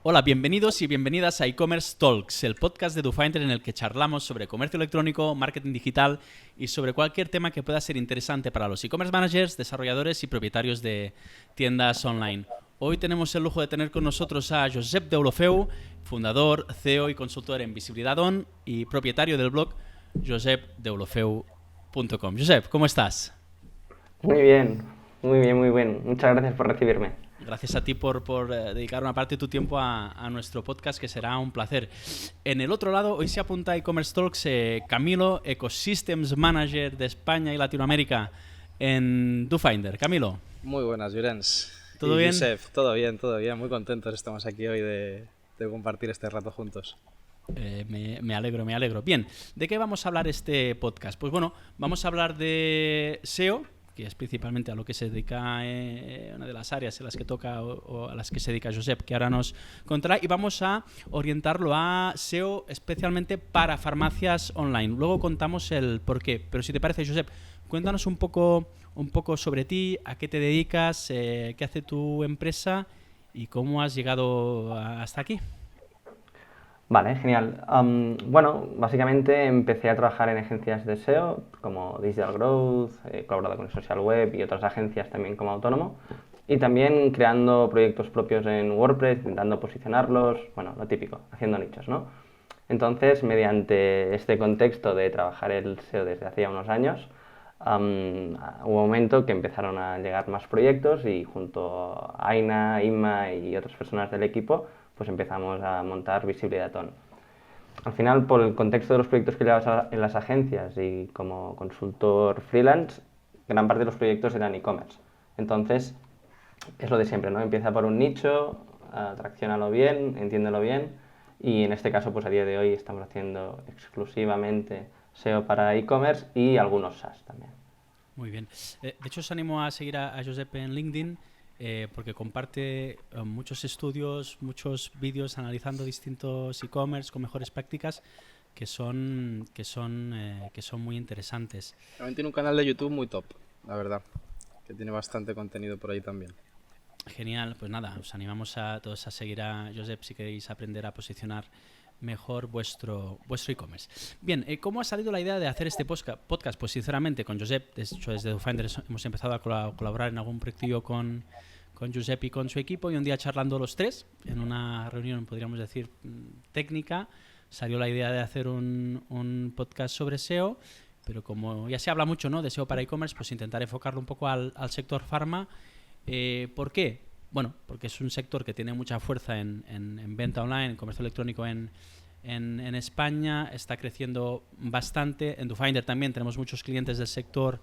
Hola, bienvenidos y bienvenidas a E-Commerce Talks, el podcast de DoFinder en el que charlamos sobre comercio electrónico, marketing digital y sobre cualquier tema que pueda ser interesante para los e-commerce managers, desarrolladores y propietarios de tiendas online. Hoy tenemos el lujo de tener con nosotros a Josep Deulofeu, fundador, CEO y consultor en visibilidad on y propietario del blog josepdeulofeu.com. Josep, ¿cómo estás? Muy bien, muy bien, muy bien. Muchas gracias por recibirme. Gracias a ti por dedicar una parte de tu tiempo a nuestro podcast, que será un placer. En el otro lado, hoy se apunta a E-Commerce Talks Camilo, Ecosystems Manager de España y Latinoamérica en DoFinder. Camilo, Muy buenas, Llorens. ¿todo Y bien? Josep, todo bien, todo bien. Muy contentos estamos aquí hoy de compartir este rato juntos. Me alegro, me alegro. Bien, ¿de qué vamos a hablar este podcast? Pues bueno, vamos a hablar de SEO, que es principalmente a lo que se dedica una de las áreas en las que toca o a las que se dedica Josep, que ahora nos contará, y vamos a orientarlo a SEO especialmente para farmacias online. Luego contamos el por qué, pero si te parece, Josep, cuéntanos un poco sobre ti, a qué te dedicas, qué hace tu empresa y cómo has llegado hasta aquí. Vale, genial. Bueno, básicamente empecé a trabajar en agencias de SEO como Digital Growth, he colaborado con Social Web y otras agencias también como autónomo. Y también creando proyectos propios en WordPress, intentando posicionarlos, bueno, lo típico, haciendo nichos, ¿no? Entonces, mediante este contexto de trabajar el SEO desde hacía unos años, hubo un momento que empezaron a llegar más proyectos y junto a Aina, Inma y otras personas del equipo, pues empezamos a montar Visibilidad On. Al final, por el contexto de los proyectos que llevabas en las agencias y como consultor freelance, gran parte de los proyectos eran e-commerce. Entonces, es lo de siempre, ¿no? Empieza por un nicho, tracciónalo bien, entiéndelo bien, y en este caso, pues a día de hoy estamos haciendo exclusivamente SEO para e-commerce y algunos SaaS también. Muy bien. De hecho, os animo a seguir a Josep en LinkedIn porque comparte muchos estudios, muchos vídeos analizando distintos e-commerce con mejores prácticas que son muy interesantes. También tiene un canal de YouTube muy top, la verdad, que tiene bastante contenido por ahí también. Genial, pues nada, os animamos a todos a seguir a Josep si queréis aprender a posicionar mejor vuestro e-commerce. Bien, ¿cómo ha salido la idea de hacer este podcast? Pues sinceramente con Josep, de hecho desde DoFinder hemos empezado a colaborar en algún proyecto con Josep y con su equipo, y un día charlando los tres, en una reunión, podríamos decir, técnica, salió la idea de hacer un podcast sobre SEO, pero como ya se habla mucho, ¿no?, de SEO para e-commerce, pues intentar enfocarlo un poco al sector pharma. ¿Por qué? Bueno, porque es un sector que tiene mucha fuerza en venta online, en comercio electrónico en España, está creciendo bastante. En DoFinder también tenemos muchos clientes del sector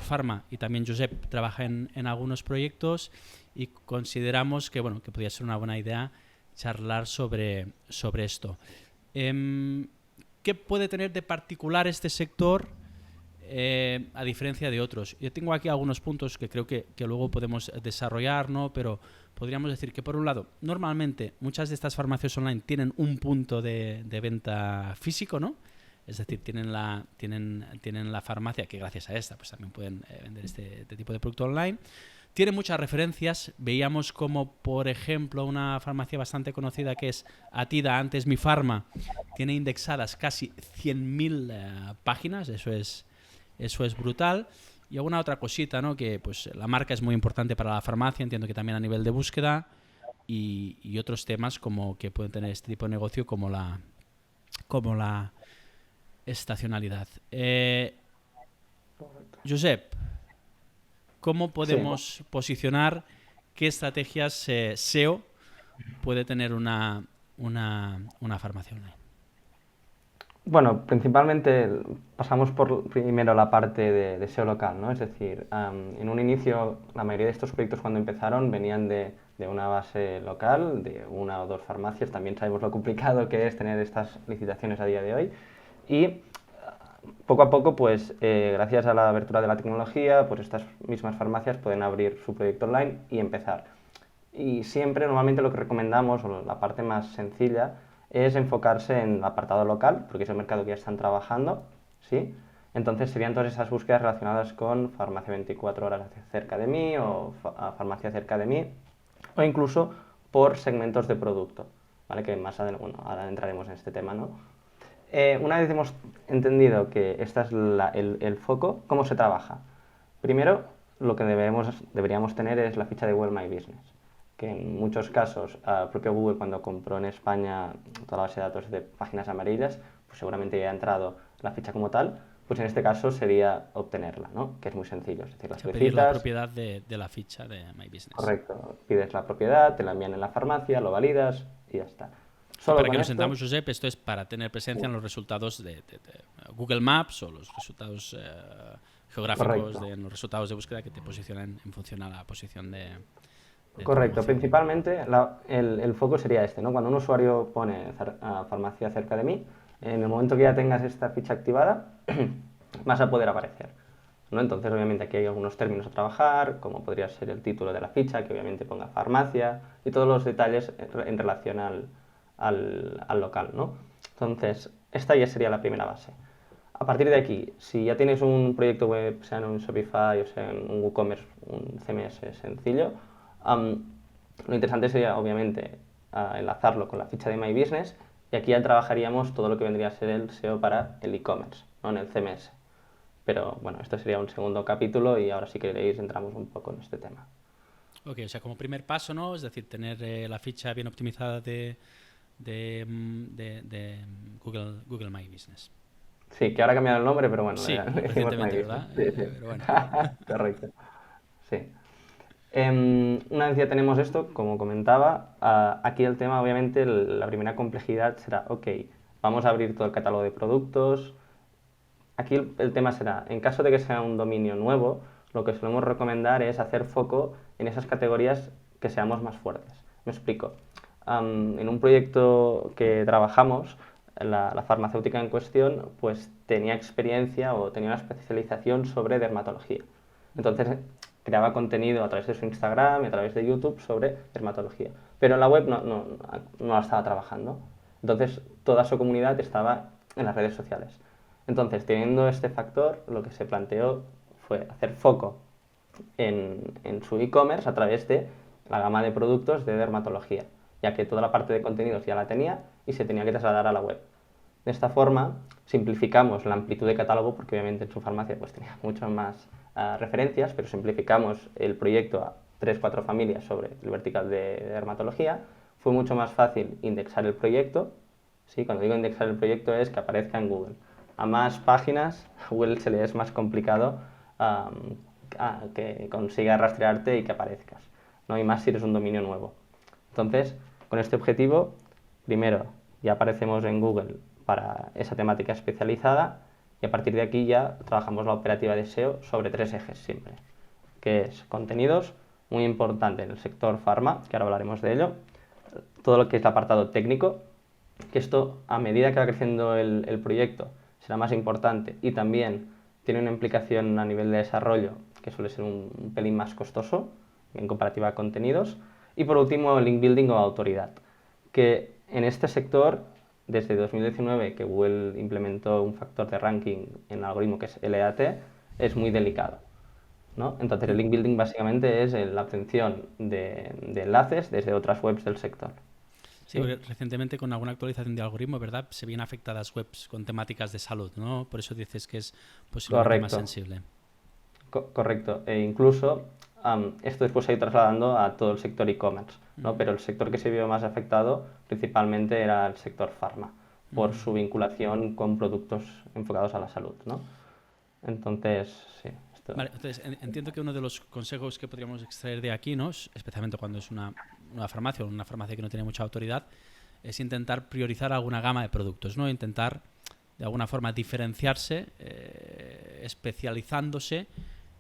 pharma, y también Josep trabaja en algunos proyectos, y consideramos que, bueno, que podría ser una buena idea charlar sobre esto. ¿Qué puede tener de particular este sector a diferencia de otros? Yo tengo aquí algunos puntos que creo que luego podemos desarrollar, ¿no? Pero podríamos decir que, por un lado, normalmente muchas de estas farmacias online tienen un punto de venta físico, ¿no? Es decir, tienen la farmacia, que gracias a esta pues también pueden vender este tipo de producto online. Tiene muchas referencias. Veíamos como, por ejemplo, una farmacia bastante conocida que es Atida, antes Mi Farma, tiene indexadas casi 100.000 páginas. Eso es brutal. Y alguna otra cosita, ¿no? Que pues la marca es muy importante para la farmacia, entiendo que también a nivel de búsqueda, y otros temas como que pueden tener este tipo de negocio como la estacionalidad. Josep, ¿cómo Sí. podemos posicionar qué estrategias SEO puede tener una farmacia online? Bueno, principalmente pasamos por primero la parte de SEO local, ¿no? Es decir, en un inicio la mayoría de estos proyectos cuando empezaron venían de una base local, de una o dos farmacias. También sabemos lo complicado que es tener estas licitaciones a día de hoy. Y poco a poco, pues gracias a la abertura de la tecnología, pues estas mismas farmacias pueden abrir su proyecto online y empezar. Y siempre, normalmente lo que recomendamos, o la parte más sencilla, es enfocarse en el apartado local, porque es el mercado que ya están trabajando, ¿sí? Entonces serían todas esas búsquedas relacionadas con farmacia 24 horas cerca de mí o farmacia cerca de mí, o incluso por segmentos de producto, ¿vale? Que más adelante, bueno, ahora entraremos en este tema, ¿no? Una vez hemos entendido que este es el foco, ¿cómo se trabaja? Primero, lo que deberíamos tener es la ficha de Google My Business, que en muchos casos, propio Google cuando compró en España toda la base de datos de páginas amarillas, pues seguramente ya ha entrado la ficha como tal, pues en este caso sería obtenerla, ¿no? Que es muy sencillo, es decir, la Pedir la solicitas, propiedad de la ficha de My Business. correcto, pides la propiedad, te la envían en la farmacia, lo validas y ya está. Que Solo para que con nos esto, entendamos, Josep, esto es para tener presencia en los resultados de Google Maps o los resultados geográficos, correcto. en los resultados de búsqueda que te posicionan en función a la posición de tu Correcto, negocio. principalmente el foco sería este, ¿no? Cuando un usuario pone farmacia cerca de mí, en el momento que ya tengas esta ficha activada, vas a poder aparecer, ¿no? Entonces, obviamente, aquí hay algunos términos a trabajar, como podría ser el título de la ficha, que obviamente ponga farmacia, y todos los detalles en relación al local, ¿no? Entonces, esta ya sería la primera base. A partir de aquí, si ya tienes un proyecto web, sea en un Shopify o sea en un WooCommerce, un CMS sencillo, lo interesante sería, obviamente, enlazarlo con la ficha de My Business y aquí ya trabajaríamos todo lo que vendría a ser el SEO para el e-commerce, ¿no? En el CMS. Pero bueno, esto sería un segundo capítulo y ahora si queréis entramos un poco en este tema. Ok, o sea, como primer paso, ¿no? Es decir, tener la ficha bien optimizada de Google My Business. Sí, que ahora ha cambiado el nombre, pero bueno, Sí, decimos My recientemente, Business. ¿verdad? Sí, sí. Pero bueno. Correcto. Sí. Una vez ya tenemos esto, como comentaba, aquí el tema, obviamente, la primera complejidad será, ok, vamos a abrir todo el catálogo de productos. Aquí el tema será, en caso de que sea un dominio nuevo, lo que solemos recomendar es hacer foco en esas categorías que seamos más fuertes. Me explico. En un proyecto que trabajamos, la farmacéutica en cuestión pues tenía experiencia o tenía una especialización sobre dermatología. Entonces creaba contenido a través de su Instagram y a través de YouTube sobre dermatología. Pero en la web no la estaba trabajando. Entonces toda su comunidad estaba en las redes sociales. Entonces, teniendo este factor, lo que se planteó fue hacer foco en su e-commerce a través de la gama de productos de dermatología, ya que toda la parte de contenidos ya la tenía y se tenía que trasladar a la web. De esta forma, simplificamos la amplitud de catálogo, porque obviamente en su farmacia pues tenía muchas más referencias, pero simplificamos el proyecto a 3 4 familias sobre el vertical de dermatología. Fue mucho más fácil indexar el proyecto. ¿Sí? Cuando digo indexar el proyecto es que aparezca en Google. A más páginas, a Google se le es más complicado que consiga rastrearte y que aparezcas, ¿no? Y más si eres un dominio nuevo. Entonces, con este objetivo, primero ya aparecemos en Google para esa temática especializada y a partir de aquí ya trabajamos la operativa de SEO sobre 3 ejes siempre, que es contenidos, muy importante en el sector farma, que ahora hablaremos de ello, todo lo que es el apartado técnico, que esto a medida que va creciendo el proyecto será más importante y también tiene una implicación a nivel de desarrollo que suele ser un pelín más costoso en comparativa a contenidos. Y por último, el link building o autoridad, que en este sector, desde 2019, que Google implementó un factor de ranking en el algoritmo que es LAT, es muy delicado, ¿no? Entonces, el link building básicamente es la obtención de enlaces desde otras webs del sector. Sí, ¿Sí? porque recientemente con alguna actualización de algoritmo, ¿verdad? Se vienen afectadas webs con temáticas de salud, ¿no? Por eso dices que es posiblemente más Correcto. sensible. Correcto. E incluso esto después se ha ido trasladando a todo el sector e-commerce, ¿no? Pero el sector que se vio más afectado principalmente era el sector farma, por su vinculación con productos enfocados a la salud, ¿no? Entonces, sí, esto. Vale, entonces entiendo que uno de los consejos que podríamos extraer de aquí, ¿no? Especialmente cuando es una farmacia o una farmacia que no tiene mucha autoridad, es intentar priorizar alguna gama de productos, ¿no? Intentar de alguna forma diferenciarse, especializándose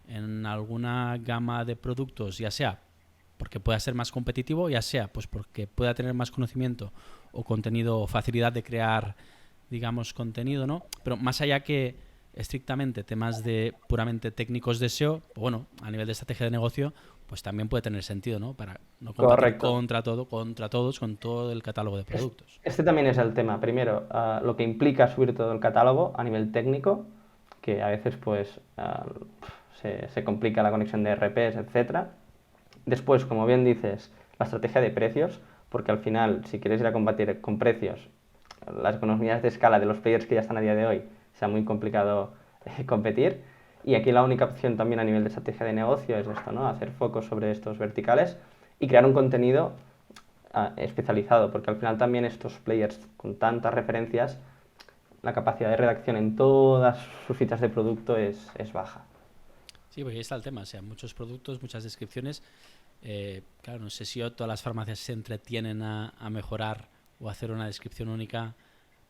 en alguna gama de productos, ya sea porque pueda ser más competitivo, ya sea pues porque pueda tener más conocimiento o contenido o facilidad de crear, digamos, contenido, ¿no? Pero más allá que estrictamente temas de puramente técnicos de SEO, pues bueno, a nivel de estrategia de negocio, pues también puede tener sentido, ¿no? Para no competir Correcto. contra todos, con todo el catálogo de productos. Este también es el tema. Primero, lo que implica subir todo el catálogo a nivel técnico, que a veces pues se complica la conexión de RPs, etcétera. Después, como bien dices, la estrategia de precios. porque al final, si quieres ir a combatir con precios, las economías de escala de los players que ya están a día de hoy, sea muy complicado competir. Y aquí la única opción también a nivel de estrategia de negocio es esto, ¿no? Hacer foco sobre estos verticales y crear un contenido especializado, porque al final también estos players con tantas referencias, la capacidad de redacción en todas sus fichas de producto es baja. Sí, porque ahí está el tema, o sea, muchos productos, muchas descripciones. Claro, no sé si todas las farmacias se entretienen a mejorar o hacer una descripción única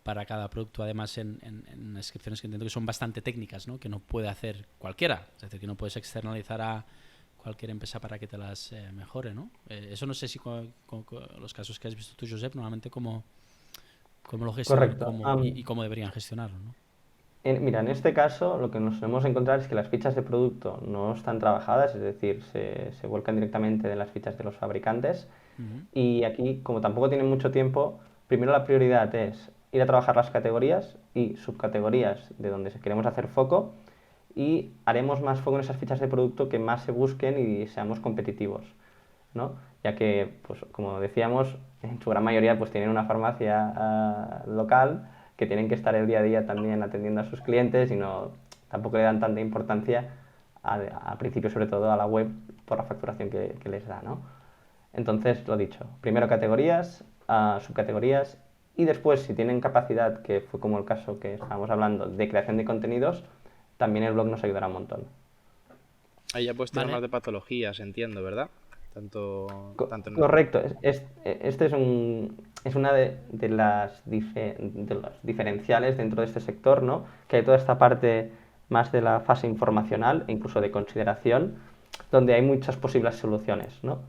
para cada producto, además en descripciones que entiendo que son bastante técnicas, ¿no? Que no puede hacer cualquiera, es decir, que no puedes externalizar a cualquier empresa para que te las mejore, ¿no? Eso no sé si con los casos que has visto tú, Josep, normalmente cómo lo gestionan y cómo deberían gestionarlo, ¿no? Mira, en este caso lo que nos solemos encontrar es que las fichas de producto no están trabajadas, es decir, se vuelcan directamente de las fichas de los fabricantes. Y aquí, como tampoco tienen mucho tiempo, primero la prioridad es ir a trabajar las categorías y subcategorías de donde queremos hacer foco, y haremos más foco en esas fichas de producto que más se busquen y seamos competitivos, ¿no? Ya que, pues, como decíamos, en su gran mayoría pues tienen una farmacia local que tienen que estar el día a día también atendiendo a sus clientes y tampoco le dan tanta importancia al principio, sobre todo a la web, por la facturación que les da, ¿no? Entonces, lo dicho, primero categorías, subcategorías, y después, si tienen capacidad, que fue como el caso que estábamos hablando, de creación de contenidos, también el blog nos ayudará un montón. Ahí ya puedes tener más de patologías, entiendo, ¿verdad? Tanto Correcto. Este es una de los diferenciales dentro de este sector, ¿no? Que hay toda esta parte más de la fase informacional e incluso de consideración, donde hay muchas posibles soluciones, ¿no?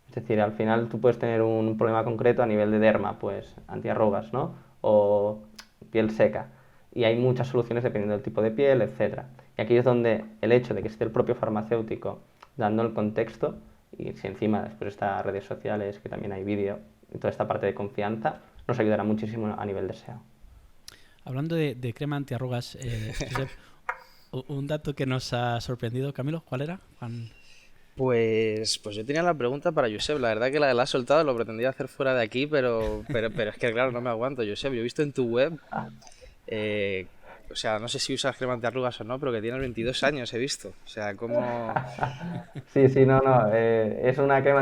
Es decir, al final tú puedes tener un problema concreto a nivel de derma, pues antiarrugas, ¿no? O piel seca. Y hay muchas soluciones dependiendo del tipo de piel, etcétera. Y aquí es donde el hecho de que esté el propio farmacéutico dando el contexto, y si encima después está redes sociales, que también hay vídeo, y toda esta parte de confianza, nos ayudará muchísimo a nivel de SEO. Hablando de crema antiarrugas, Josep, un dato que nos ha sorprendido, Camilo, ¿cuál era? Juan. Pues yo tenía la pregunta para Josep. La verdad que la has soltado, lo pretendía hacer fuera de aquí, pero es que claro, no me aguanto, Josep. Yo he visto en tu web, o sea, no sé si usas crema antiarrugas o no, pero que tienes 22 años, he visto. O sea, ¿cómo...? Sí, no. Es una crema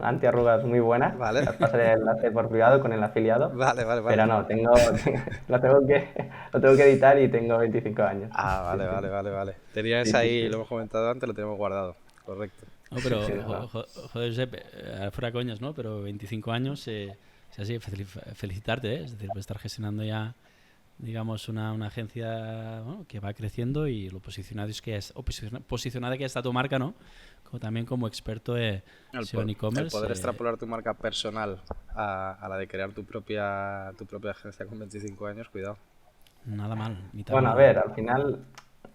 antiarrugas muy buena. Vale. Os pasaré el enlace por privado con el afiliado. Vale. Pero no, lo tengo que editar y tengo 25 años. Ah, vale. Tenías ahí, lo hemos comentado antes, lo tenemos guardado. Correcto. No, pero, joder, Josep, fuera coñas, ¿no? Pero 25 años, así, felicitarte, ¿eh? Es decir, por estar gestionando ya, digamos, una agencia, bueno, que va creciendo, y lo posicionada que está tu marca, ¿no? Como también como experto en e-commerce. El poder extrapolar tu marca personal a la de crear tu propia agencia con 25 años, cuidado. Nada mal. Bueno, a ver, al final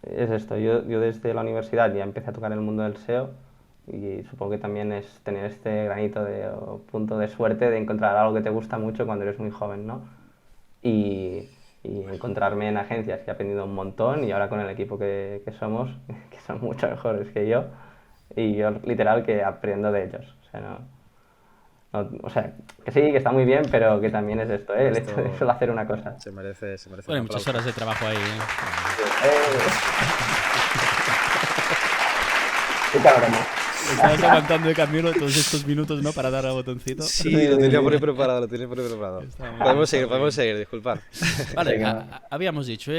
es esto. Yo desde la universidad ya empecé a tocar el mundo del SEO, y supongo que también es tener este granito o punto de suerte de encontrar algo que te gusta mucho cuando eres muy joven, ¿no? Y encontrarme en agencias que he aprendido un montón, y ahora con el equipo que somos, que son mucho mejores que yo, y yo literal que aprendo de ellos. O sea, que sí, que está muy bien, pero que también es esto, el hecho de solo hacer una cosa. Se merece bueno, muchas horas de trabajo ahí, Qué cabrón, ¿no? Estabas aguantando de Camilo todos estos minutos, ¿no? Para dar al botoncito. Sí, lo tenía por ahí preparado, Podemos seguir, disculpad. Vale, habíamos dicho,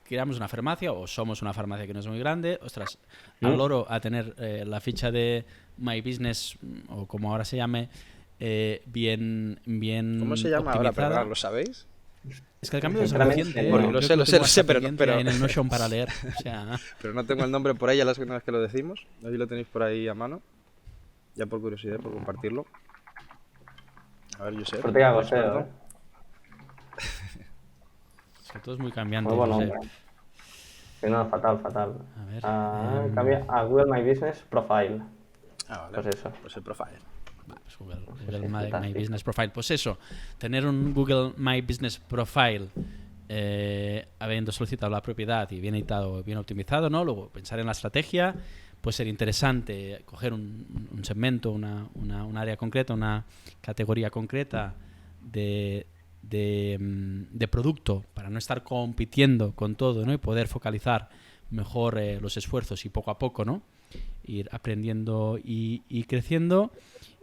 creamos una farmacia, o somos una farmacia que no es muy grande. Ostras, al loro a tener la ficha de My Business, o como ahora se llame, bien ¿Cómo se llama ahora? optimizada. ¿Lo sabéis? Es que el cambio es reciente. Lo sé, pero en el Notion para leer. O sea, pero no tengo el nombre por ahí, ya la segunda vez que lo decimos. No sé si lo tenéis por ahí a mano. Ya por curiosidad, por compartirlo. A ver, Josep. Porque hago SEO, ¿eh? Es que todo es muy cambiante. Muy bueno, no, fatal. A ver. Cambia a Google My Business Profile. Ah, vale. Pues eso. Pues el profile. Pues Google My Business Profile. Pues eso, tener un Google My Business Profile, habiendo solicitado la propiedad y bien editado, bien optimizado, ¿no? Luego pensar en la estrategia, puede ser interesante coger un segmento, un área concreta, una categoría concreta de producto para no estar compitiendo con todo, ¿no? Y poder focalizar mejor los esfuerzos y poco a poco, ¿no? Ir aprendiendo y creciendo.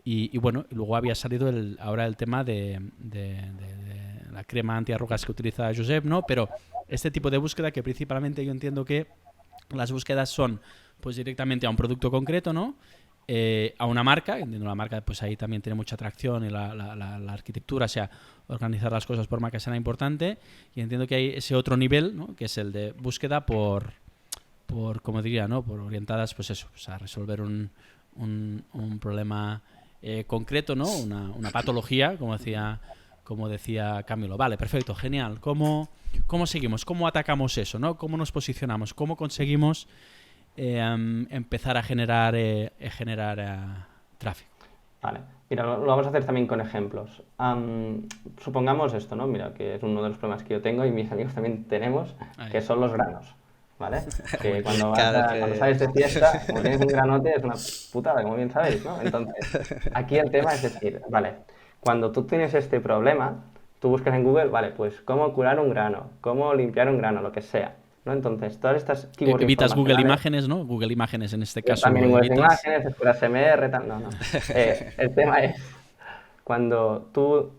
Y bueno, luego había salido ahora el tema de la crema antiarrugas que utiliza Josep, ¿no? Pero este tipo de búsqueda, que principalmente yo entiendo que las búsquedas son pues directamente a un producto concreto, ¿no? A una marca, entiendo la marca pues ahí también tiene mucha atracción y la arquitectura, o sea, organizar las cosas por marca será importante, y entiendo que hay ese otro nivel, ¿no? Que es el de búsqueda por como diría, ¿no? Por orientadas, pues eso, pues a resolver un problema concreto, ¿no? Una patología, como decía Camilo. Vale, perfecto, genial. ¿Cómo seguimos? ¿Cómo atacamos eso, ¿no? ¿Cómo nos posicionamos? ¿Cómo conseguimos empezar a generar tráfico? Vale, mira, lo vamos a hacer también con ejemplos. Supongamos esto, ¿no? Mira, que es uno de los problemas que yo tengo y mis amigos también tenemos, que son los granos, ¿vale? Que cuando sales de fiesta, como tienes un granote, es una putada, como bien sabéis, ¿no? Entonces, aquí el tema es decir, vale, cuando tú tienes este problema, tú buscas en Google, vale, pues cómo curar un grano, cómo limpiar un grano, lo que sea, ¿no? Entonces, todas estas keywords Evitas Google informacionales... Imágenes, ¿no? Google Imágenes en este caso También lo Google evitas. Imágenes, Escuela SMR, tal, no. El tema es cuando tú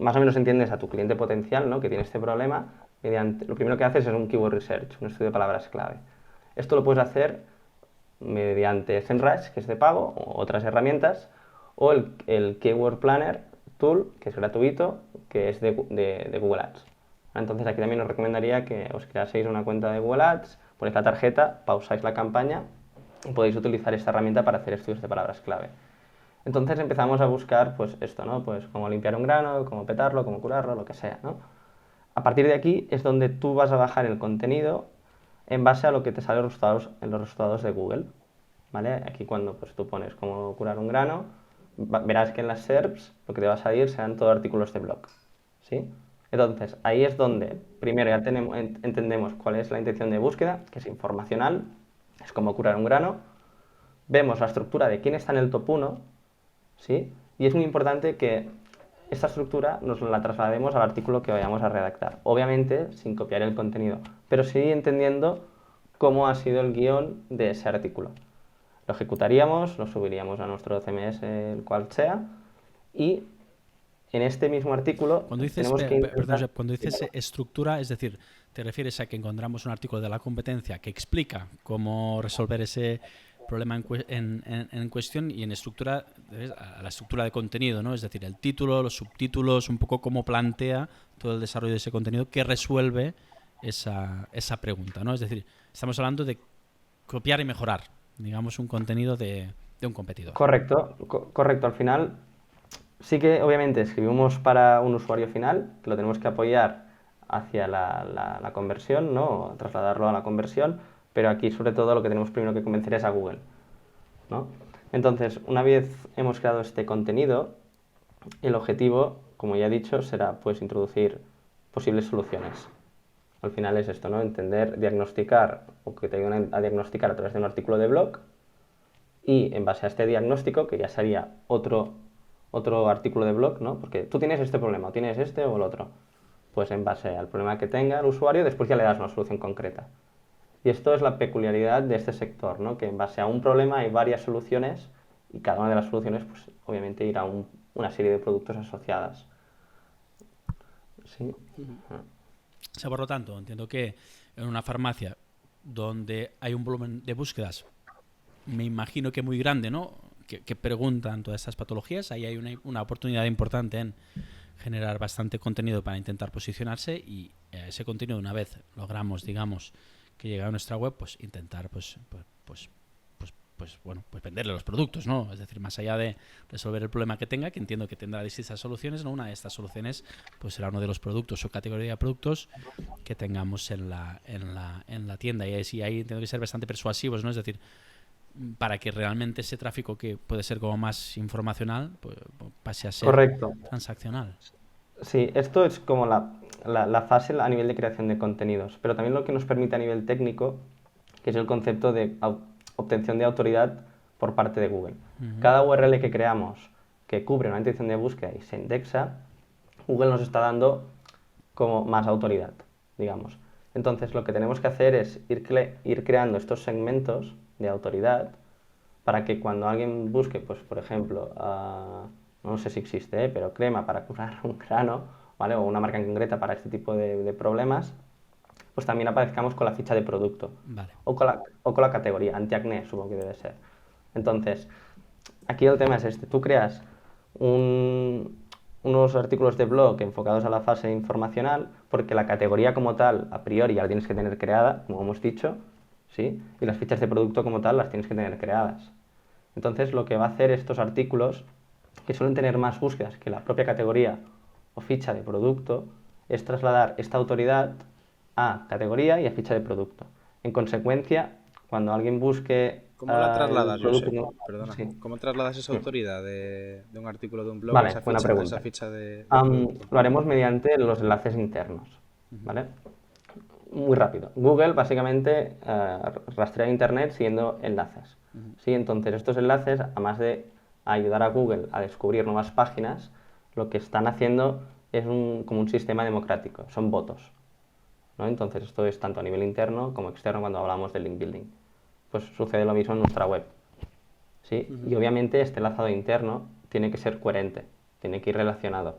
más o menos entiendes a tu cliente potencial, ¿no? Que tiene este problema, lo primero que haces es un keyword research, un estudio de palabras clave. Esto lo puedes hacer mediante SEMrush, que es de pago, o otras herramientas, o el Keyword Planner Tool, que es gratuito, que es de Google Ads. Entonces aquí también os recomendaría que os creaseis una cuenta de Google Ads, ponéis la tarjeta, pausáis la campaña y podéis utilizar esta herramienta para hacer estudios de palabras clave. Entonces empezamos a buscar pues esto, ¿no? Pues cómo limpiar un grano, cómo petarlo, cómo curarlo, lo que sea, ¿no? A partir de aquí es donde tú vas a bajar el contenido en base a lo que te sale en los resultados de Google, ¿vale? Aquí cuando pues, tú pones cómo curar un grano, verás que en las SERPs lo que te va a salir serán todos artículos de blog, ¿sí? Entonces, ahí es donde primero ya entendemos cuál es la intención de búsqueda, que es informacional, es cómo curar un grano. Vemos la estructura de quién está en el top 1, ¿sí? Y es muy importante que esta estructura nos la traslademos al artículo que vayamos a redactar. Obviamente, sin copiar el contenido, pero sí entendiendo cómo ha sido el guión de ese artículo. Lo ejecutaríamos, lo subiríamos a nuestro CMS, el cual sea, y en este mismo artículo cuando dices, tenemos que intentar... cuando dices estructura, es decir, te refieres a que encontramos un artículo de la competencia que explica cómo resolver ese problema en cuestión, y en estructura, a la estructura de contenido, ¿no? Es decir, el título, los subtítulos, un poco cómo plantea todo el desarrollo de ese contenido que resuelve esa pregunta, ¿no? Es decir, estamos hablando de copiar y mejorar, digamos, un contenido de un competidor. Correcto, correcto. Al final, sí que obviamente escribimos para un usuario final, que lo tenemos que apoyar hacia la conversión, ¿no? Trasladarlo a la conversión, pero aquí sobre todo lo que tenemos primero que convencer es a Google, ¿no? Entonces, una vez hemos creado este contenido, el objetivo, como ya he dicho, será pues introducir posibles soluciones. Al final es esto, ¿no? Entender, diagnosticar, o que te ayuden a diagnosticar a través de un artículo de blog, y en base a este diagnóstico, que ya sería otro artículo de blog, ¿no? Porque tú tienes este problema, o tienes este o el otro. Pues en base al problema que tenga el usuario, después ya le das una solución concreta. Y esto es la peculiaridad de este sector, ¿no? Que en base a un problema hay varias soluciones, y cada una de las soluciones, pues obviamente irá una serie de productos asociadas. ¿Sí? O sea, por lo tanto, entiendo que en una farmacia donde hay un volumen de búsquedas, me imagino que muy grande, ¿no? Que preguntan todas estas patologías, ahí hay una oportunidad importante en generar bastante contenido para intentar posicionarse, y ese contenido, una vez logramos, digamos, que llegue a nuestra web, pues intentar pues venderle los productos, ¿no? Es decir, más allá de resolver el problema que tenga, que entiendo que tendrá distintas soluciones, ¿no? Una de estas soluciones pues será uno de los productos o categoría de productos que tengamos en la tienda, y ahí entiendo que ser bastante persuasivos, ¿no? Es decir, para que realmente ese tráfico, que puede ser como más informacional, pues pase a ser Correcto. transaccional. Sí, esto es como la fase a nivel de creación de contenidos, pero también lo que nos permite a nivel técnico, que es el concepto de obtención de autoridad por parte de Google. Cada URL que creamos que cubre una intención de búsqueda y se indexa, Google nos está dando como más autoridad, digamos. Entonces, lo que tenemos que hacer es ir creando estos segmentos de autoridad para que cuando alguien busque, pues por ejemplo, no sé si existe, pero crema para curar un grano, ¿vale? O una marca en concreta para este tipo de problemas, pues también aparezcamos con la ficha de producto. Vale. O con la categoría, antiacné, supongo que debe ser. Entonces, aquí el tema es este. Tú creas unos artículos de blog enfocados a la fase informacional, porque la categoría como tal, a priori, ya la tienes que tener creada, como hemos dicho, ¿sí? Y las fichas de producto como tal las tienes que tener creadas. Entonces, lo que va a hacer estos artículos, que suelen tener más búsquedas que la propia categoría o ficha de producto, es trasladar esta autoridad a categoría y a ficha de producto. En consecuencia, cuando alguien busque ¿Cómo la el trasladas, producto... Josep? Perdona. Sí. ¿Cómo trasladas esa autoridad de un artículo de un blog a Vale, esa buena ficha, pregunta. de producto? Lo haremos mediante los enlaces internos, ¿vale? Muy rápido. Google básicamente rastrea Internet siguiendo enlaces. ¿Sí? Entonces, estos enlaces, además de ayudar a Google a descubrir nuevas páginas, lo que están haciendo es como un sistema democrático, son votos, ¿no? Entonces, esto es tanto a nivel interno como externo cuando hablamos de link building. Pues sucede lo mismo en nuestra web. ¿Sí? Y obviamente este enlazado interno tiene que ser coherente, tiene que ir relacionado.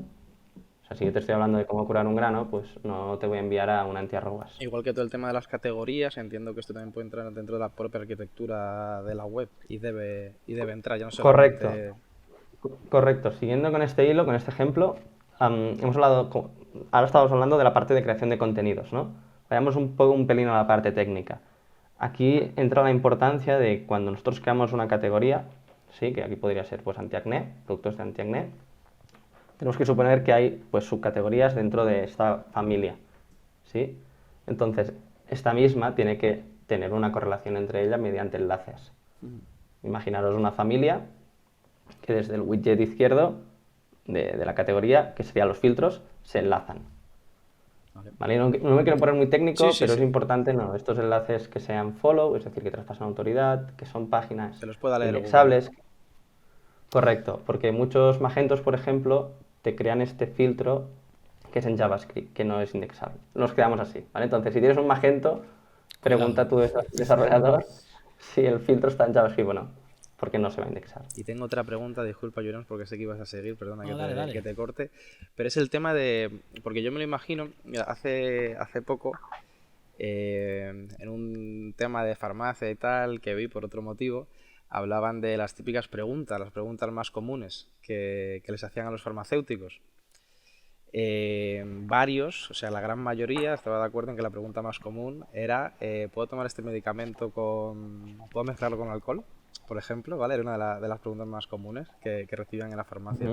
O sea, si yo te estoy hablando de cómo curar un grano, pues no te voy a enviar a un antiarrugas. Igual que todo el tema de las categorías, entiendo que esto también puede entrar dentro de la propia arquitectura de la web y debe entrar, ya no Correcto, solamente... correcto. Siguiendo con este hilo, con este ejemplo, hemos hablado, ahora estamos hablando de la parte de creación de contenidos, ¿no? Vayamos un pelín a la parte técnica. Aquí entra la importancia de cuando nosotros creamos una categoría, ¿sí? Que aquí podría ser pues antiacné, productos de antiacné, tenemos que suponer que hay pues subcategorías dentro de esta familia, ¿sí? Entonces, esta misma tiene que tener una correlación entre ellas mediante enlaces. Imaginaros una familia que desde el widget izquierdo de la categoría, que serían los filtros, se enlazan. ¿Vale? No me quiero poner muy técnico, Sí, pero sí. es importante estos enlaces que sean follow, es decir, que traspasan autoridad, que son páginas Se los pueda leer Google. indexables. Correcto, porque muchos Magentos, por ejemplo, te crean este filtro que es en JavaScript, que no es indexable. Nos quedamos así, ¿vale? Entonces, si tienes un Magento, pregunta a tu desarrollador si el filtro está en JavaScript o no, porque no se va a indexar. Y tengo otra pregunta, disculpa, Llorens, porque sé que ibas a seguir, perdona No, dale. que te corte, pero es el tema de, porque yo me lo imagino, mira, hace poco, en un tema de farmacia y tal, que vi por otro motivo, hablaban de las típicas preguntas, las preguntas más comunes que les hacían a los farmacéuticos. Varios, o sea, la gran mayoría estaba de acuerdo en que la pregunta más común era ¿puedo tomar este medicamento ¿puedo mezclarlo con alcohol? Por ejemplo, ¿vale? Era una de las preguntas más comunes que recibían en la farmacia.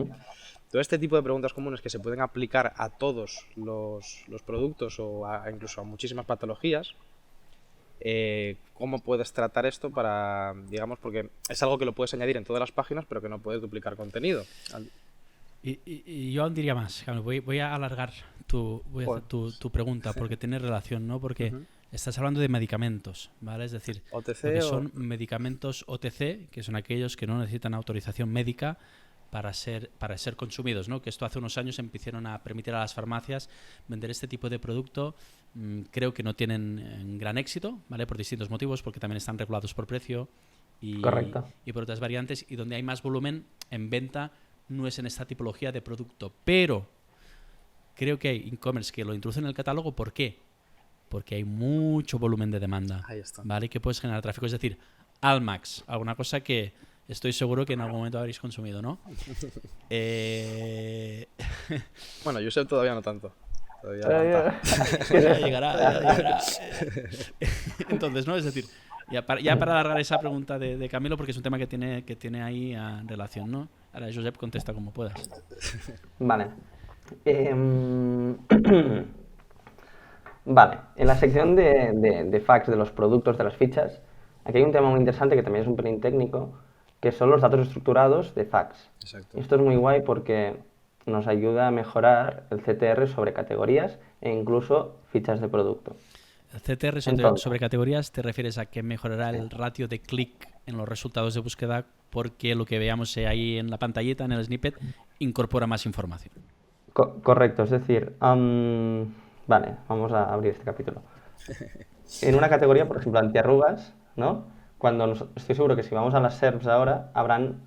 Todo este tipo de preguntas comunes que se pueden aplicar a todos los productos o incluso a muchísimas patologías. ¿Cómo puedes tratar esto para, digamos, porque es algo que lo puedes añadir en todas las páginas, pero que no puedes duplicar contenido? Y yo aún diría más, voy a alargar tu pregunta porque tiene relación, ¿no? Porque estás hablando de medicamentos, ¿vale? Es decir, OTC lo que son medicamentos OTC, que son aquellos que no necesitan autorización médica para ser consumidos, ¿no? Que esto hace unos años empezaron a permitir a las farmacias vender este tipo de producto. Creo que no tienen gran éxito, ¿vale? Por distintos motivos, porque también están regulados por precio y por otras variantes, y donde hay más volumen en venta no es en esta tipología de producto. Pero creo que hay e-commerce que lo introducen en el catálogo. ¿Por qué? Porque hay mucho volumen de demanda. Ahí está. ¿Vale? Que puedes generar tráfico. Es decir, Almax, alguna cosa que estoy seguro que en algún momento habréis consumido, ¿no? Bueno, Josep todavía no tanto. Todavía ya llegará. Entonces, ¿no? Es decir, ya para alargar esa pregunta de Camilo, porque es un tema que tiene ahí en relación, ¿no? Ahora, Josep, contesta como puedas. Vale. Vale, en la sección de facts de los productos, de las fichas, aquí hay un tema muy interesante que también es un pelín técnico, que son los datos estructurados de facts. Exacto. Esto es muy guay porque nos ayuda a mejorar el CTR sobre categorías e incluso fichas de producto. CTR Entonces, sobre categorías, ¿te refieres a que mejorará el ratio de clic en los resultados de búsqueda porque lo que veamos ahí en la pantallita, en el snippet, incorpora más información? correcto, es decir, vale, vamos a abrir este capítulo. En una categoría, por ejemplo, antiarrugas, ¿no? Estoy seguro que si vamos a las SERPs ahora, habrán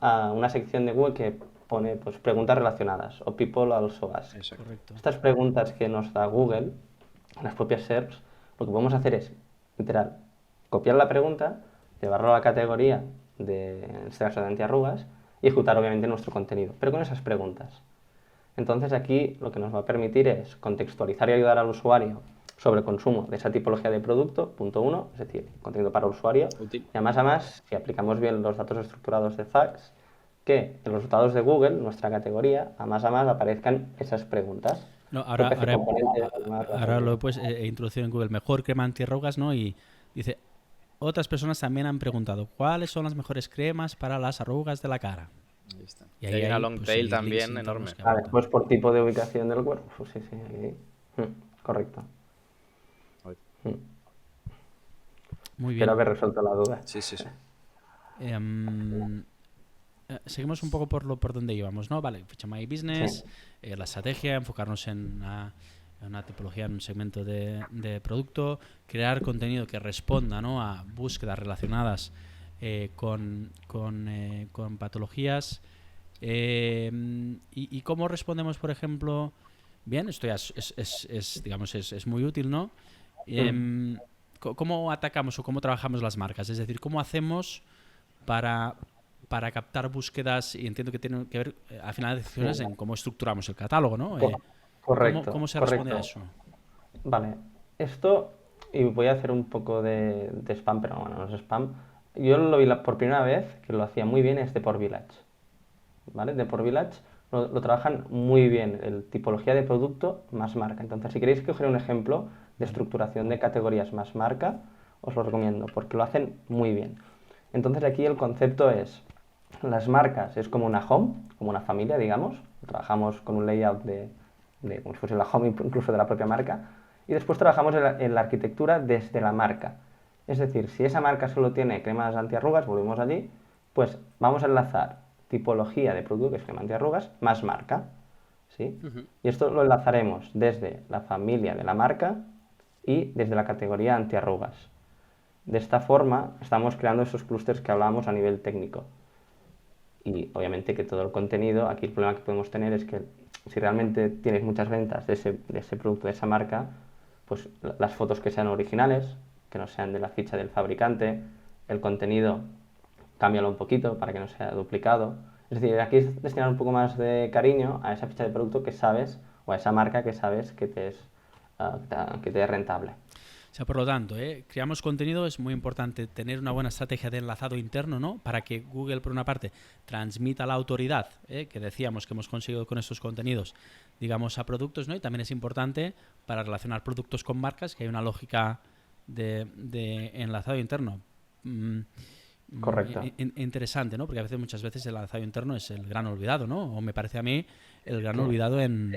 una sección de Google que pone pues, preguntas relacionadas o people also ask. Exacto. Correcto. Estas preguntas que nos da Google, las propias SERPs, lo que podemos hacer es, literal, copiar la pregunta, llevarlo a la categoría en este caso de antiarrugas, y ejecutar obviamente nuestro contenido, pero con esas preguntas. Entonces aquí lo que nos va a permitir es contextualizar y ayudar al usuario sobre el consumo de esa tipología de producto, punto uno, es decir, contenido para el usuario. Útil. Y además, si aplicamos bien los datos estructurados de Facts, que en los resultados de Google, nuestra categoría, a más aparezcan esas preguntas. No, ahora lo he pues, introducido en Google, mejor crema antiarrugas, ¿no? Y dice, otras personas también han preguntado, ¿cuáles son las mejores cremas para las arrugas de la cara? Ahí está. Y Y hay una long pues, tail links también internos enorme. que Vale, apuntan. pues por tipo de ubicación del cuerpo, pues sí, aquí. Correcto. Muy Espero bien. haber resuelto la duda. Sí, sí, sí. Seguimos un poco por donde íbamos, ¿no? Vale, Ficha My Business, Sí. la estrategia, enfocarnos en una tipología, en un segmento de producto, crear contenido que responda, ¿no?, a búsquedas relacionadas con patologías. Y cómo respondemos, por ejemplo, bien, esto ya digamos, es muy útil, ¿no? ¿Cómo atacamos o cómo trabajamos las marcas? Es decir, ¿cómo hacemos para captar búsquedas? Y entiendo que tiene que ver, al final, decisiones en cómo estructuramos el catálogo, ¿no? Correcto. ¿Cómo se correcto. responde a eso? Vale, esto, y voy a hacer un poco de spam, pero bueno, no es spam. Yo lo vi por primera vez, que lo hacía muy bien, es Deport Village. ¿Vale? Deport Village lo trabajan muy bien, el tipología de producto más marca. Entonces, si queréis coger un ejemplo de estructuración de categorías más marca, os lo recomiendo, porque lo hacen muy bien. Entonces, aquí el concepto es, las marcas es como una home, como una familia, digamos. Trabajamos con un layout como si fuese la home incluso de la propia marca. Y después trabajamos en la arquitectura desde la marca. Es decir, si esa marca solo tiene cremas antiarrugas, volvemos allí, pues vamos a enlazar tipología de producto, que es crema antiarrugas, más marca. ¿Sí? Y esto lo enlazaremos desde la familia de la marca y desde la categoría antiarrugas. De esta forma estamos creando esos clústeres que hablábamos a nivel técnico. Y obviamente que todo el contenido, aquí el problema que podemos tener es que si realmente tienes muchas ventas de ese producto, de esa marca, pues las fotos que sean originales, que no sean de la ficha del fabricante, el contenido, cámbialo un poquito para que no sea duplicado. Es decir, aquí es destinar un poco más de cariño a esa ficha de producto que sabes, o a esa marca que sabes que te es rentable. O sea, por lo tanto, creamos contenido, es muy importante tener una buena estrategia de enlazado interno, ¿no? Para que Google, por una parte, transmita la autoridad, que decíamos que hemos conseguido con estos contenidos, digamos, a productos, ¿no? Y también es importante para relacionar productos con marcas, que hay una lógica de enlazado interno. Correcto. Interesante, ¿no? Porque muchas veces el enlazado interno es el gran olvidado, ¿no? O me parece a mí el gran olvidado en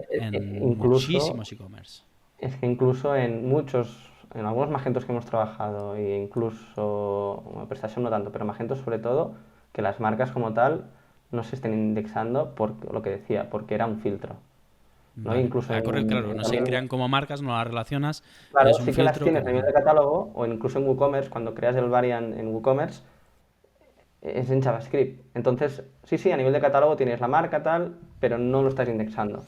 muchísimos e-commerce. Es que incluso en algunos Magentos que hemos trabajado, e incluso, PrestaShop no tanto, pero Magentos sobre todo, que las marcas como tal no se estén indexando por lo que decía, porque era un filtro. ¿no? Vale. Incluso claro, no se crean como marcas, no las relacionas. Claro, es un sí que las filtro tienes a nivel de catálogo o incluso en WooCommerce, cuando creas el variant en WooCommerce, es en JavaScript. Entonces, sí, a nivel de catálogo tienes la marca tal, pero no lo estás indexando.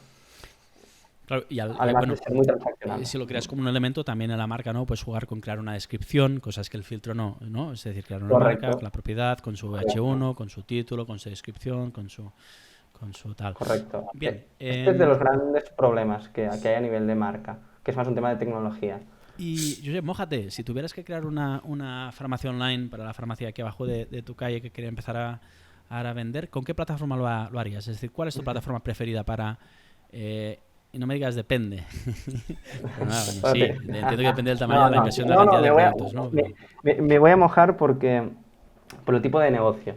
Claro, Además de ser muy transaccional. Si lo creas como un elemento, también en la marca, ¿no? Puedes jugar con crear una descripción, cosas que el filtro no, ¿no? Es decir, crear una marca con la propiedad, con su H1, con su título, con su descripción, con su tal. Correcto. Bien. Este es de los grandes problemas que hay a nivel de marca, que es más un tema de tecnología. Y, Josep, mójate, si tuvieras que crear una farmacia online para la farmacia aquí abajo de tu calle que quería empezar a vender, ¿con qué plataforma lo harías? Es decir, ¿cuál es tu plataforma preferida para... y no me digas depende. Pero nada, bueno, sí, entiendo que depende del tamaño de la inversión de la cantidad de productos, ¿no? Me voy a mojar por el tipo de negocio,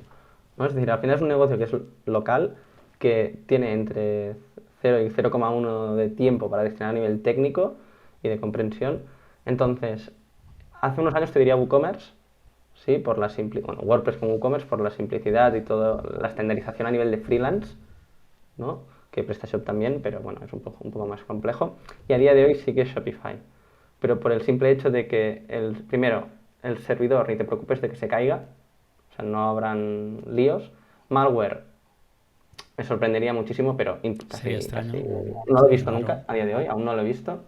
¿no? Es decir, al final es un negocio que es local, que tiene entre 0 y 0,1 de tiempo para destinar a nivel técnico y de comprensión. Entonces, hace unos años te diría WooCommerce, sí, por la bueno, WordPress con WooCommerce por la simplicidad y toda la estandarización a nivel de freelance, ¿no? Que PrestaShop también, pero bueno, es un poco más complejo. Y a día de hoy sí que es Shopify. Pero por el simple hecho de que, primero, el servidor, ni te preocupes de que se caiga, o sea, no habrán líos. Malware, me sorprendería muchísimo, pero Sería extraño. no lo he visto Raro. nunca, a día de hoy, aún no lo he visto.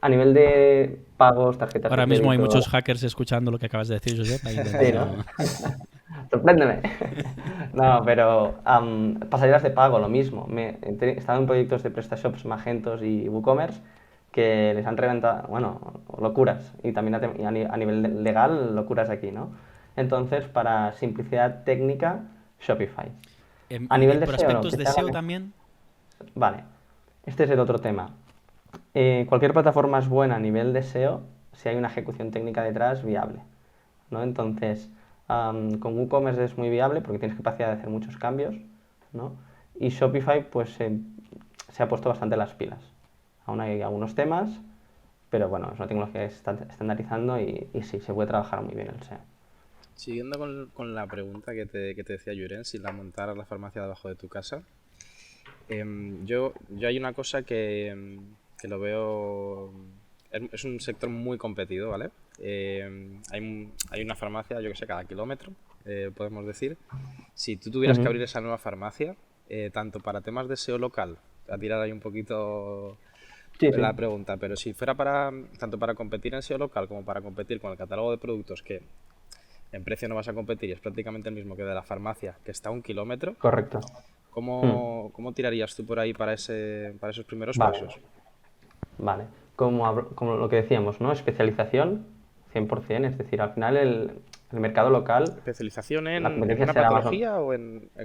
A nivel de pagos, tarjetas Ahora de mismo hay crédito... muchos hackers escuchando lo que acabas de decir, Josep, ahí Sí, ¿no? intentando... Sorpréndeme. No, pero pasarelas de pago, lo mismo. He estado en proyectos de PrestaShops, Magentos y WooCommerce que les han reventado, bueno, locuras. Y también a nivel legal, locuras aquí, ¿no? Entonces, para simplicidad técnica, Shopify. A ¿Y nivel de por SEO, aspectos que de te haga SEO mejor. también? Vale, este es el otro tema. Cualquier plataforma es buena a nivel de SEO si hay una ejecución técnica detrás viable, ¿no? Entonces, con WooCommerce es muy viable porque tienes capacidad de hacer muchos cambios, ¿no? Y Shopify pues se ha puesto bastante las pilas. Aún hay algunos temas, pero bueno, es una tecnología que se está estandarizando y sí, se puede trabajar muy bien el SEO. Siguiendo con la pregunta que te decía Juren, si la montaras la farmacia debajo de tu casa, yo hay una cosa que lo veo... Es un sector muy competido, ¿vale? Hay una farmacia, yo que sé, cada kilómetro, podemos decir. Si tú tuvieras que abrir esa nueva farmacia, tanto para temas de SEO local, a tirar ahí un poquito Sí, sí, la pregunta, pero si fuera tanto para competir en SEO local como para competir con el catálogo de productos que en precio no vas a competir y es prácticamente el mismo que de la farmacia, que está a 1 kilómetro, correcto. ¿cómo tirarías tú por ahí para esos primeros Vale, pasos? vale. Como lo que decíamos, ¿no? Especialización, 100%, es decir, al final el mercado local, ¿Especialización la en competencia una será más... patología o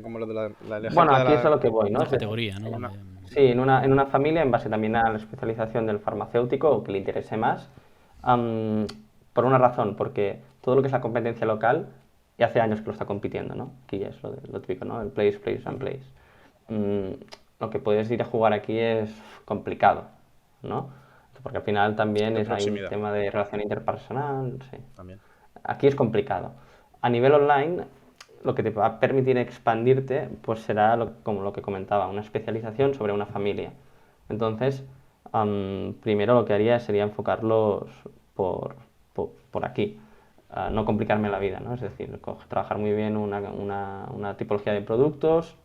como lo el Bueno, ejemplo de aquí es a la... lo que voy, ¿no? Una categoría, ¿no? Sí, en una familia, en base también a la especialización del farmacéutico o que le interese más, am, por una razón, porque todo lo que es la competencia local, ya hace años que lo está compitiendo, ¿no? Aquí ya es lo típico, ¿no? El place, place and place. Mm, lo que puedes ir a jugar aquí es complicado, ¿no? Porque al final también de hay un proximidad tema de relación interpersonal, sí. también. Aquí es complicado. A nivel online, lo que te va a permitir expandirte, pues será como lo que comentaba, una especialización sobre una familia. Entonces, primero lo que haría sería enfocarlos por, por aquí. No complicarme la vida, ¿no? Es decir, trabajar muy bien una tipología de productos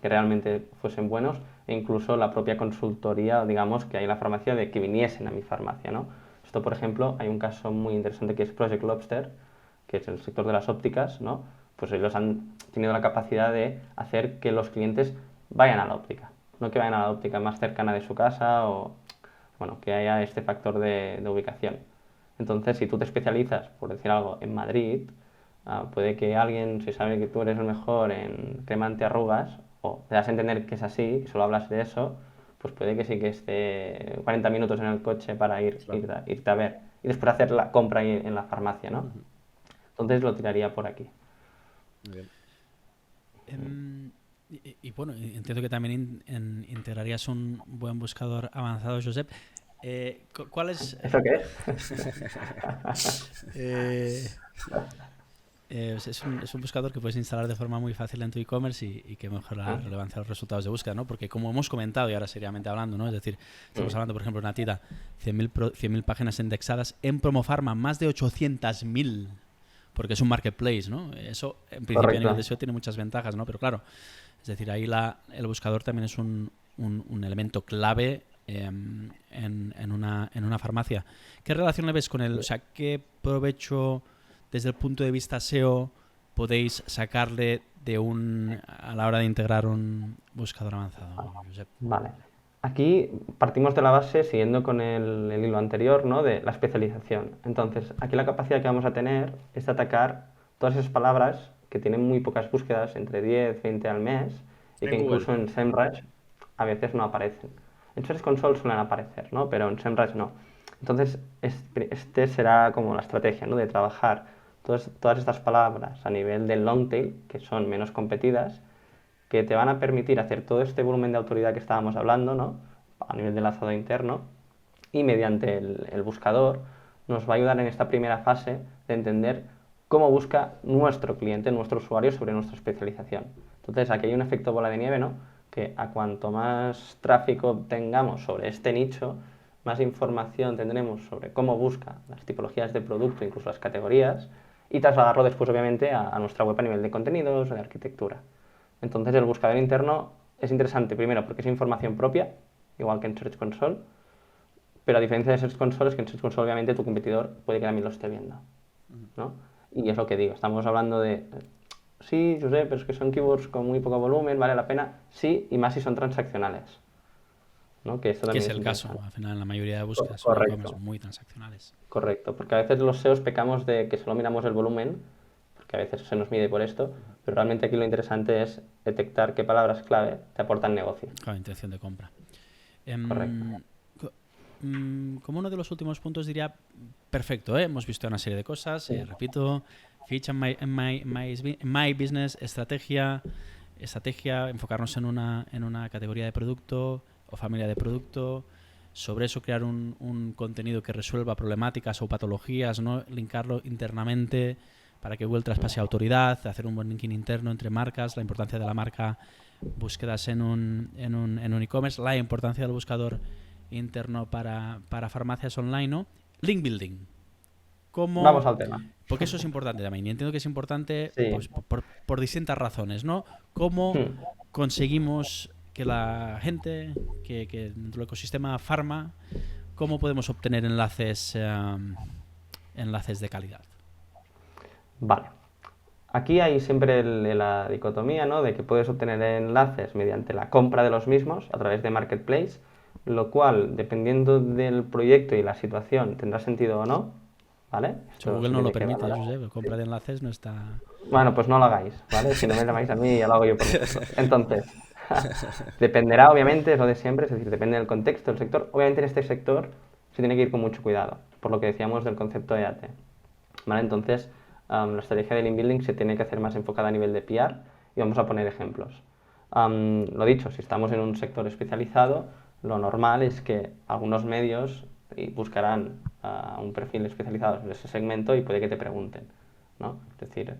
que realmente fuesen buenos e incluso la propia consultoría, digamos, que hay en la farmacia de que viniesen a mi farmacia, ¿no? Esto, por ejemplo, hay un caso muy interesante que es Project Lobster, que es el sector de las ópticas, ¿no? Pues ellos han tenido la capacidad de hacer que los clientes vayan a la óptica, no que vayan a la óptica más cercana de su casa o, bueno, que haya este factor de ubicación. Entonces, si tú te especializas, por decir algo, en Madrid, puede que alguien, si sabe que tú eres el mejor en crema antiarrugas, o te das a entender que es así, y solo hablas de eso, pues puede que sí que esté 40 minutos en el coche para Claro. irte a ver y después hacer la compra ahí en la farmacia, ¿no? Entonces lo tiraría por aquí. Muy bien. Bueno, entiendo que también integrarías un buen buscador avanzado, Josep. ¿Cuál es? ¿Eso qué es? Es un buscador que puedes instalar de forma muy fácil en tu e-commerce y que mejora la relevancia de los resultados de búsqueda, ¿no? Porque como hemos comentado y ahora seriamente hablando, ¿no? Es decir, estamos hablando, por ejemplo, de una tira, 100.000 páginas indexadas, en Promofarma más de 800.000, porque es un marketplace, ¿no? Eso, en principio, a nivel de Correcto. SEO tiene muchas ventajas, ¿no? Pero claro, es decir, ahí el buscador también es un elemento clave en una farmacia. ¿Qué relación le ves con él? O sea, ¿qué provecho desde el punto de vista SEO podéis sacarle a la hora de integrar un buscador avanzado, Josep? Vale. Aquí partimos de la base, siguiendo con el hilo anterior, ¿no? De la especialización. Entonces, aquí la capacidad que vamos a tener es de atacar todas esas palabras que tienen muy pocas búsquedas, entre 10, 20 al mes, y que En Google. incluso en SEMrush a veces no aparecen. En Search Console suelen aparecer, ¿no? Pero en SEMrush no. Entonces, este será como la estrategia, ¿no? De trabajar todas estas palabras a nivel del long tail, que son menos competidas, que te van a permitir hacer todo este volumen de autoridad que estábamos hablando, ¿no? A nivel de lanzado interno, y mediante el buscador, nos va a ayudar en esta primera fase de entender cómo busca nuestro cliente, nuestro usuario sobre nuestra especialización. Entonces, aquí hay un efecto bola de nieve, ¿no? Que a cuanto más tráfico tengamos sobre este nicho, más información tendremos sobre cómo busca las tipologías de producto, incluso las categorías, y trasladarlo después, obviamente, a nuestra web a nivel de contenidos o de arquitectura. Entonces, el buscador interno es interesante, primero, porque es información propia, igual que en Search Console, pero a diferencia de Search Console, es que en Search Console, obviamente, tu competidor puede que también lo esté viendo, ¿no? Y es lo que digo, estamos hablando de, sí, Josep, pero es que son keywords con muy poco volumen, ¿vale la pena? Sí, y más si son transaccionales, ¿no? Que esto Que también es es el caso, interesante. al final la mayoría de búsquedas son e-commerce Correcto, muy transaccionales. correcto, porque a veces los SEOs pecamos de que solo miramos el volumen, porque a veces se nos mide por esto, pero realmente aquí lo interesante es detectar qué palabras clave te aportan negocio. Claro, intención de compra. Correcto. Como uno de los últimos puntos diría, perfecto, ¿eh? Hemos visto una serie de cosas, Sí. repito, feature my business, estrategia, enfocarnos en una categoría de producto o familia de producto, sobre eso crear un contenido que resuelva problemáticas o patologías, ¿no? Linkarlo internamente para que Google traspase autoridad, hacer un buen linking interno entre marcas, la importancia de la marca, búsquedas en un e-commerce, la importancia del buscador interno para farmacias online, ¿no? Link building. Vamos ¿Cómo? al tema. Porque eso es importante también. Y entiendo que es importante Sí. pues, por distintas razones, ¿no? ¿Cómo conseguimos que la gente, que dentro del ecosistema farma, cómo podemos obtener enlaces de calidad? Vale. Aquí hay siempre la dicotomía, ¿no? De que puedes obtener enlaces mediante la compra de los mismos a través de Marketplace, lo cual, dependiendo del proyecto y la situación, tendrá sentido o no, ¿vale? Si Esto Google se no lo tiene que permite, valorar. Josep, compra de enlaces no está... Bueno, pues no lo hagáis, ¿vale? Si no me llamáis a mí, ya lo hago yo por vosotros. Entonces, dependerá, obviamente, es lo de siempre, es decir, depende del contexto, del sector. Obviamente en este sector se tiene que ir con mucho cuidado, por lo que decíamos del concepto de AT. ¿Vale? Entonces, la estrategia de link building se tiene que hacer más enfocada a nivel de PR y vamos a poner ejemplos. Lo dicho, si estamos en un sector especializado, lo normal es que algunos medios buscarán un perfil especializado en ese segmento y puede que te pregunten, ¿no? Es decir,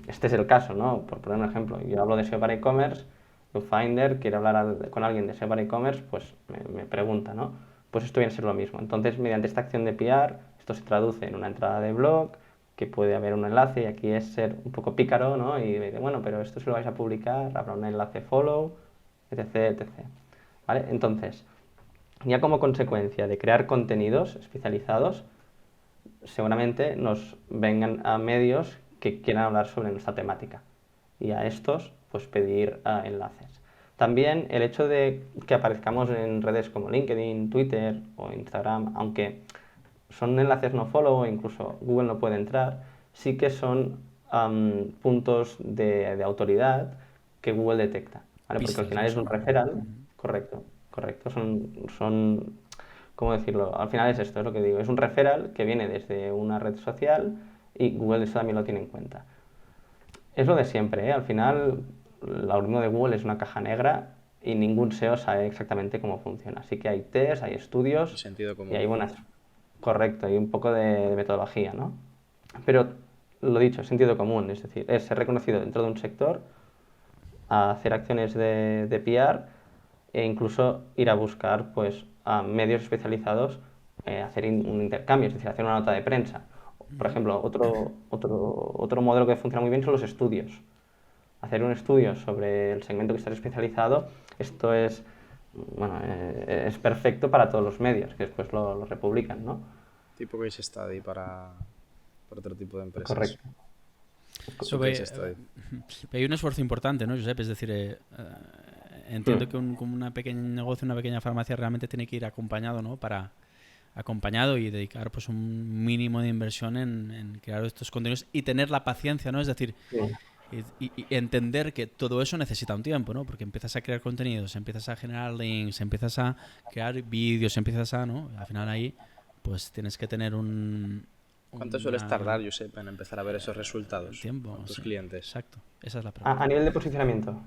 este es el caso, ¿no? Por poner un ejemplo, yo hablo de SEO para e-commerce, Finder quiere hablar con alguien de SEO para e-commerce, pues me pregunta, ¿no? Pues esto viene a ser lo mismo. Entonces, mediante esta acción de PR, esto se traduce en una entrada de blog, que puede haber un enlace, y aquí es ser un poco pícaro, ¿no? Y dice, bueno, pero esto si lo vais a publicar, habrá un enlace follow, etc, etc. ¿Vale? Entonces, ya como consecuencia de crear contenidos especializados, seguramente nos vengan a medios que quieran hablar sobre nuestra temática. Y a estos, pues pedir enlaces. También el hecho de que aparezcamos en redes como LinkedIn, Twitter o Instagram, aunque son enlaces no follow o incluso Google no puede entrar, sí que son puntos de autoridad que Google detecta, ¿vale? Porque al Pistas, final ¿no? es un Son... referral, correcto, correcto, son, ¿cómo decirlo? Al final es esto, es lo que digo, es un referral que viene desde una red social y Google eso también lo tiene en cuenta. Es lo de siempre, ¿eh? Al final el algoritmo de Google es una caja negra y ningún SEO sabe exactamente cómo funciona. Así que hay test, hay El estudios sentido y hay común. buenas, correcto, y un poco de metodología, ¿no? Pero lo dicho, sentido común, es decir, es ser reconocido dentro de un sector, a hacer acciones de PR e incluso ir a buscar pues a medios especializados, hacer un intercambio, es decir, hacer una nota de prensa. Por ejemplo, otro modelo que funciona muy bien son los estudios. Hacer un estudio sobre el segmento que estás especializado, esto es, bueno, es perfecto para todos los medios, que después lo republican, ¿no? Tipo case study para otro tipo de empresas. Correcto. Su case study. Hay un esfuerzo importante, ¿no, Josep? Es decir, entiendo que como un pequeño negocio, una pequeña farmacia realmente tiene que ir acompañado, ¿no? Acompañado y dedicar pues un mínimo de inversión en crear estos contenidos y tener la paciencia, ¿no? Es decir, Sí. y entender que todo eso necesita un tiempo, ¿no? Porque empiezas a crear contenidos, empiezas a generar links, empiezas a crear vídeos, empiezas a, ¿no? Al final ahí, pues tienes que tener ¿Cuánto sueles tardar, Josep, en empezar a ver esos resultados tiempo, con tus sí, clientes? exacto. Esa es la pregunta. A nivel de posicionamiento.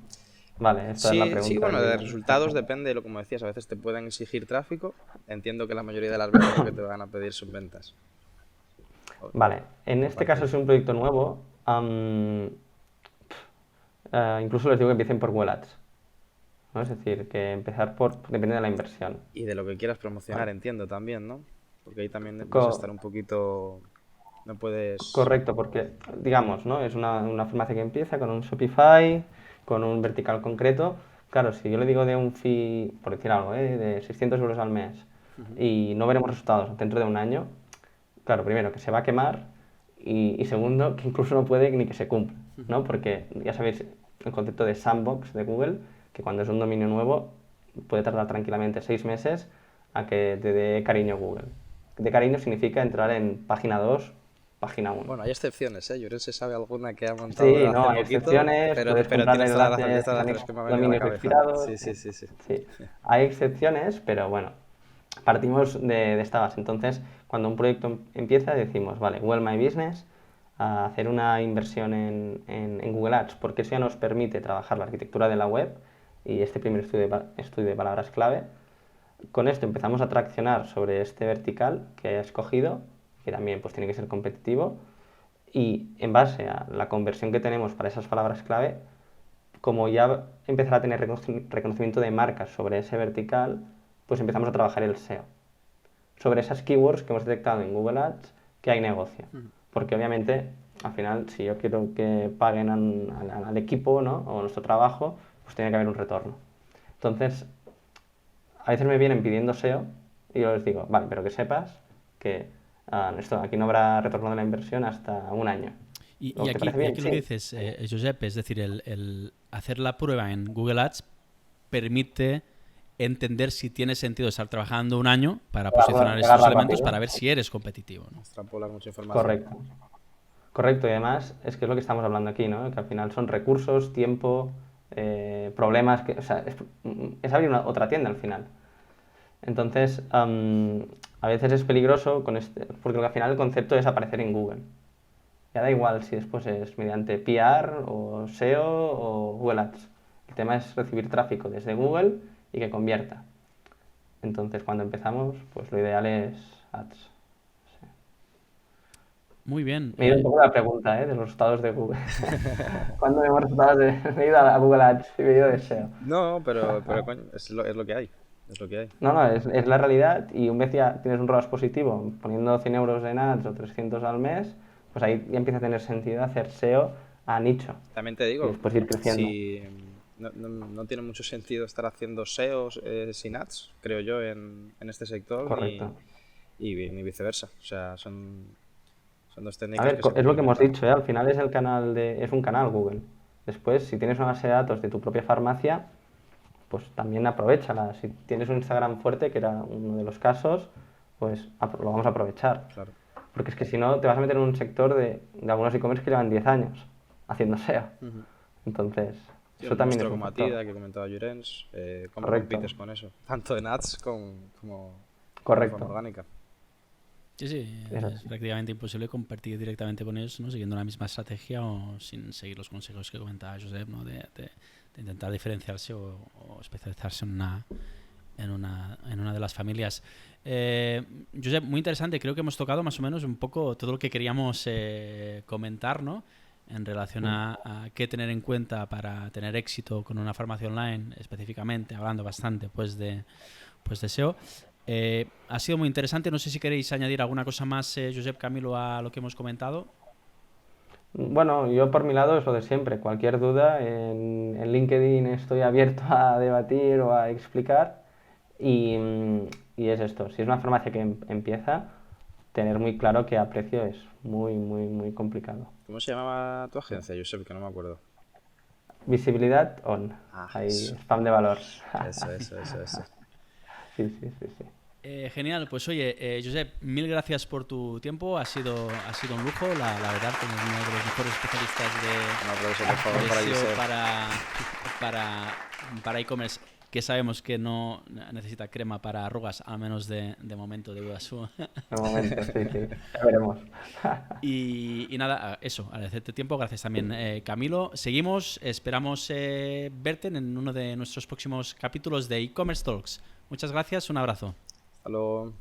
Vale, esta es la Sí, sí, pregunta bueno, de que... resultados depende de lo como decías, a veces te pueden exigir tráfico. Entiendo que la mayoría de las veces lo que te van a pedir son ventas. Vale, en este caso Compartir. es un proyecto nuevo. Incluso les digo que empiecen por Google Ads, ¿no? Es decir, que empezar por... depende de la inversión. Y de lo que quieras promocionar, Vale. entiendo también, ¿no? Porque ahí también vas a estar Co- un poquito... No puedes... Correcto, porque, digamos, ¿no? Es una farmacia que empieza con un Shopify, con un vertical concreto. Claro, si yo le digo de un fee, por decir algo, de 600 euros al mes Ujú. y no veremos resultados dentro de un año, claro, primero, que se va a quemar y segundo, que incluso no puede ni que se cumpla, ¿no? Porque ya sabéis el concepto de sandbox de Google, que cuando es un dominio nuevo puede tardar tranquilamente 6 meses a que te dé cariño Google. De cariño significa entrar en página 2, página 1. Bueno, hay excepciones, ¿eh? Llorens se sabe alguna que ha Sí, montado no, hace hay poquito, excepciones, puedes pero comprarle tienes enlaces toda la razón, es a que me ha venido a la dominios cabeza. expirados. Sí, sí, sí, sí. Sí, hay excepciones, pero bueno, partimos de esta base. Entonces, cuando un proyecto empieza, decimos, vale, Google My Business, a hacer una inversión en Google Ads, porque eso ya nos permite trabajar la arquitectura de la web y este primer estudio de palabras clave. Con esto empezamos a traccionar sobre este vertical que he escogido, que también pues, tiene que ser competitivo, y en base a la conversión que tenemos para esas palabras clave, como ya empezará a tener reconocimiento de marcas sobre ese vertical, pues empezamos a trabajar el SEO. Sobre esas keywords que hemos detectado en Google Ads, que hay negocio. Porque obviamente, al final, si yo quiero que paguen al equipo, ¿no? O a nuestro trabajo, pues tiene que haber un retorno. Entonces, a veces me vienen pidiendo SEO y yo les digo, vale, pero que sepas que esto, aquí no habrá retorno de la inversión hasta un año. Y ¿O te parece y bien? aquí lo que Sí. dices, Josep, es decir, el hacer la prueba en Google Ads permite entender si tiene sentido estar trabajando un año para posicionar estos Pegarla elementos para rápido. ver si eres competitivo, ¿no? Extrapolar mucha información. Correcto. Correcto, y además es que es lo que estamos hablando aquí, ¿no? Que al final son recursos, tiempo, problemas, o sea, es abrir otra tienda al final. Entonces, a veces es peligroso porque al final el concepto es aparecer en Google. Ya da igual si después es mediante PR o SEO o Google Ads. El tema es recibir tráfico desde Google y que convierta. Entonces, cuando empezamos, pues lo ideal es Ads. Sí. Muy bien. Me he ido un poco la pregunta, de los resultados de Google. ¿Cuándo vemos resultados de... Me he ido a Google Ads y me he ido de SEO. No, pero coño, es lo que hay. Es lo que hay. No, no, es la realidad y un vez ya tienes un ROAS positivo, poniendo 100 euros en ads o 300 al mes, pues ahí ya empieza a tener sentido hacer SEO a nicho También te y digo, después ir creciendo. si no tiene mucho sentido estar haciendo SEOs sin ads, creo yo, en este sector, Correcto. ni viceversa. O sea, son dos A técnicas ver, que se es lo que hemos complementan. dicho, al final es es un canal Google. Después, si tienes una base de datos de tu propia farmacia, pues también aprovéchala. Si tienes un Instagram fuerte, que era uno de los casos, pues lo vamos a aprovechar. Claro. Porque es que si no, te vas a meter en un sector de algunos e-commerce que llevan 10 años haciendo SEO. Ujú. Entonces, Sí, eso un también monstruo es un como factor. Atida, que comentaba Llorens, ¿cómo Correcto, compites con eso? Tanto en ads como de forma correcto. orgánica. Sí, sí, Es es así. prácticamente imposible competir directamente con ellos, ¿no? Siguiendo la misma estrategia o sin seguir los consejos que comentaba Josep, ¿no? De intentar diferenciarse o especializarse en una de las familias. Josep, muy interesante. Creo que hemos tocado más o menos un poco todo lo que queríamos comentar, ¿no? En relación a qué tener en cuenta para tener éxito con una farmacia online, específicamente, hablando bastante pues de SEO. Ha sido muy interesante. No sé si queréis añadir alguna cosa más, Josep, Camilo, a lo que hemos comentado. Bueno, yo por mi lado es lo de siempre. Cualquier duda, en LinkedIn estoy abierto a debatir o a explicar. Y es esto, si es una farmacia que empieza, tener muy claro que a precio es muy, muy, muy complicado. ¿Cómo se llamaba tu agencia? Yo sé que no me acuerdo. Visibilidad on. Ah, Hay eso. spam de valor. Eso. Sí, sí, sí, sí. Genial, pues oye, Josep, mil gracias por tu tiempo, ha sido un lujo, la verdad, como uno de los mejores especialistas Un aplauso, por favor, de para SEO Josep. para e-commerce. que sabemos que no necesita crema para arrugas, al menos de momento de Udasua. De momento, sí, ya veremos. Y nada, eso, agradecerte tiempo, gracias también Camilo. Seguimos, esperamos verte en uno de nuestros próximos capítulos de e-commerce talks. Muchas gracias, un abrazo. Hasta luego.